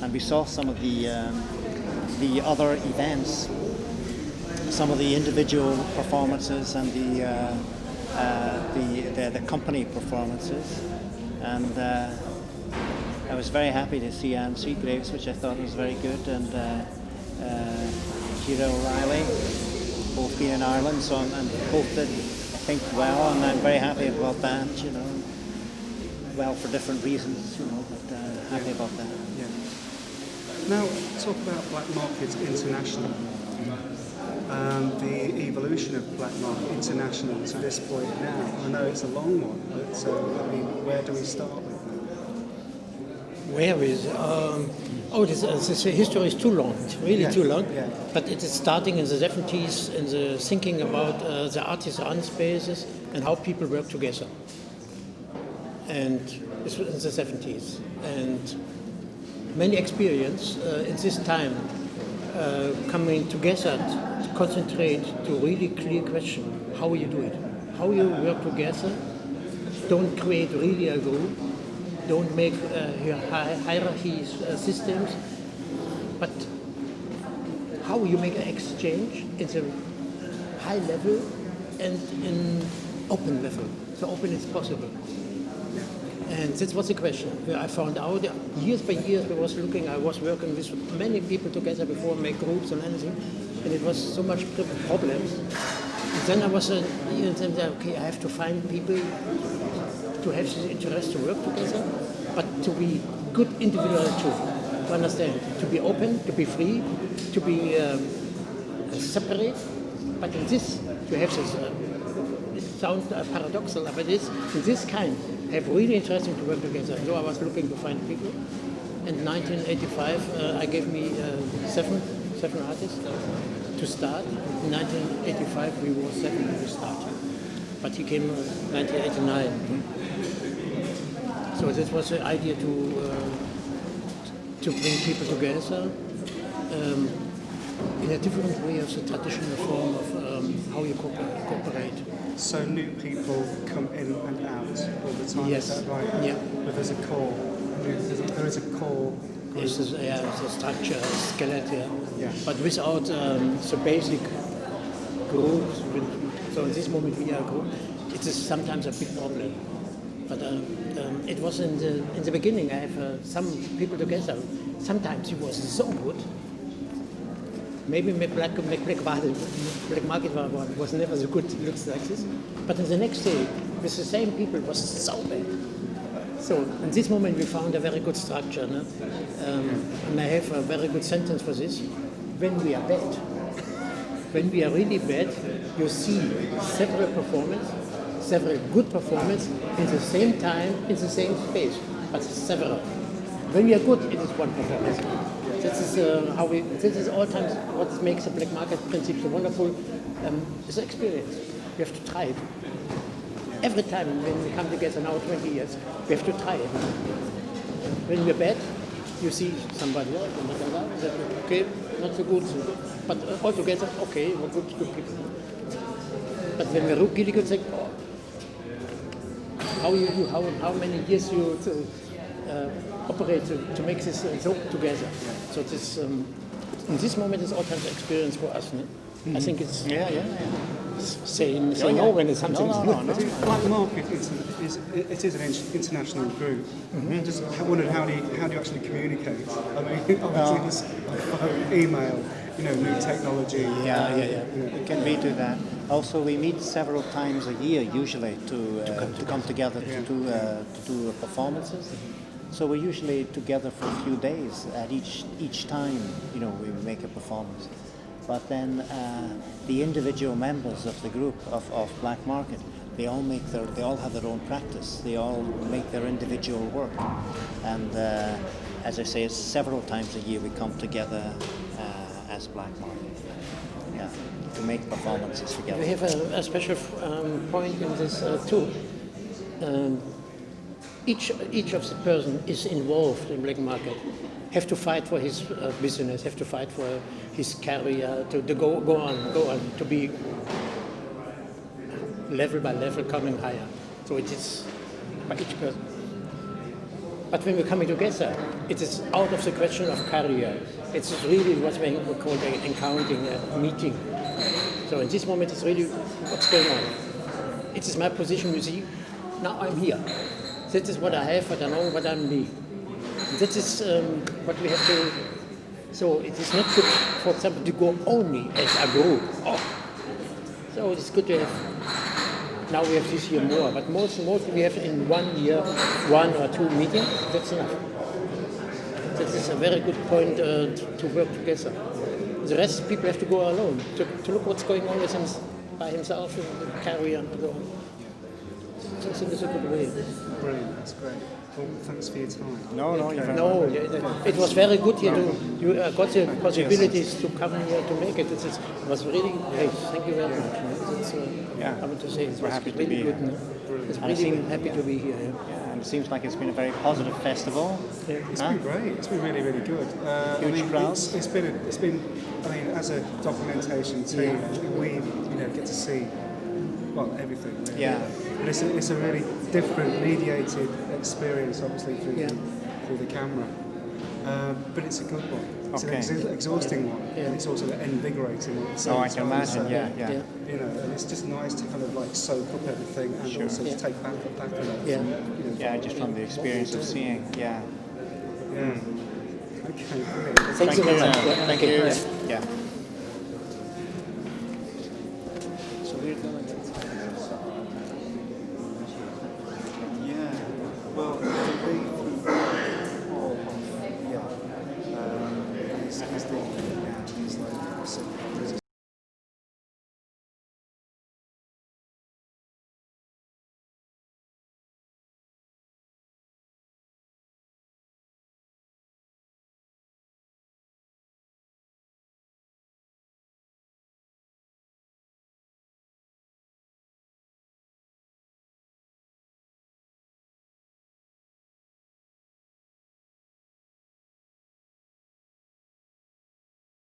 and we saw some of the other events, some of the individual performances and the company performances, and I was very happy to see Anne Seagraves, which I thought was very good, and Kira O'Reilly, both being in Ireland, and both did, I think, well, and I'm very happy about that, well, for different reasons, but happy about that. Yeah. Now, talk about Black Market International. The evolution of Black Market International to this point now. I know it's a long one, but where do we start with now? Where is this history is too long. It's really too long. Yeah. But it is starting in the 70s in the thinking about the artisan spaces and how people work together. And this was in the 70s. And many experience in this time coming together to concentrate to really clear question how you do it, how you work together. Don't create really a group. Don't make hierarchies systems, but how you make an exchange in the high level and in open level, so open as possible. And this was the question. I found out years by years I was working with many people together before, make groups and anything, and it was so much problems. And then I was okay, I have to find people to have this interest to work together, but to be good individual too, to understand, to be open, to be free, to be separate, but in this, to have this, it sounds paradoxal, but in this kind, have really interesting to work together. So I was looking to find people. In 1985, I gave me seven artists to start. In 1985, we were 7 to start. But he came in 1989. So this was the idea to bring people together in a different way of the traditional form of how you cooperate. So new people come in and out all the time, yes. Is that right? Yeah. But there's a core. There is a core. Yes, it's a structure, a skeleton. Yeah. But without the basic groups. So in this moment we are a group. It is sometimes a big problem. But it was in the beginning. I have some people together. Sometimes it was so good. Maybe Black Market was never so good. It looks like this. But in the next day, with the same people, it was so bad. So in this moment, we found a very good structure. No? And I have a very good sentence for this. When we are bad, when we are really bad, you see several good performances in the same time, in the same space, but several. When we are good, it is one performance. This is all times what makes the Black Market Principle so wonderful. It's an experience. We have to try it. Every time when we come together now 20 years, we have to try it. When we're bad, you see somebody else, okay, not so good, but all together, okay, we're good people. But when we're really good, like, how you do, how many years you operate to make this so together. So this in this moment is all kinds of experience for us. No? Mm-hmm. I think it's saying no when it's something. No. Black Market is an international group. Mm-hmm. Just wondered how do you actually communicate? I mean, obviously there's phone, email, new technology. We can do that. Also, we meet several times a year usually to come together to do performances. So we're usually together for a few days at each time, we make a performance. But then the individual members of the group of Black Market, they all have their own practice. They all make their individual work. And as I say, several times a year we come together as Black Market. Yeah, to make performances together. We have a special point in this too. Each of the person is involved in Black Market, have to fight for his business, have to fight for his career, to go on, to be level by level coming higher. So it is by each person. But when we're coming together, it is out of the question of career. It's really what we call an encountering, a meeting. So in this moment, it's really what's going on. It is my position, you see, now I'm here. That is what I have, what I know, what I'm me. That is what we have to, so it is not good, for example, to go only as a group. Oh. So it's good to have, now we have this year more, but mostly we have in 1 year, 1 or 2 meetings, that's enough. That is a very good point to work together. The rest, people have to go alone, to look what's going on with him, by himself, in the career and so on. So I think it's a good way. Brilliant, that's great. Well, thanks for your time. No, It was very good here. You got the possibilities to come here to make it. It was really great. Thank you very much. It's, I want to say it was happy to really be good. here. It's really happy to be here. Yeah, and it seems like it's been a very positive festival. It's been great. It's been really, really good. Huge crowds. It's been. I mean, as a documentation team, we get to see everything. Really. Yeah. But it's a really different, mediated experience, obviously through the camera. But it's a good one. It's an exhausting one, and it's also invigorating one. I can imagine. Yeah. And it's just nice to kind of like soak up everything and also to take back on it. Just from the experience of seeing. Yeah. Okay, brilliant. Thank you very much. Thank you. Yeah.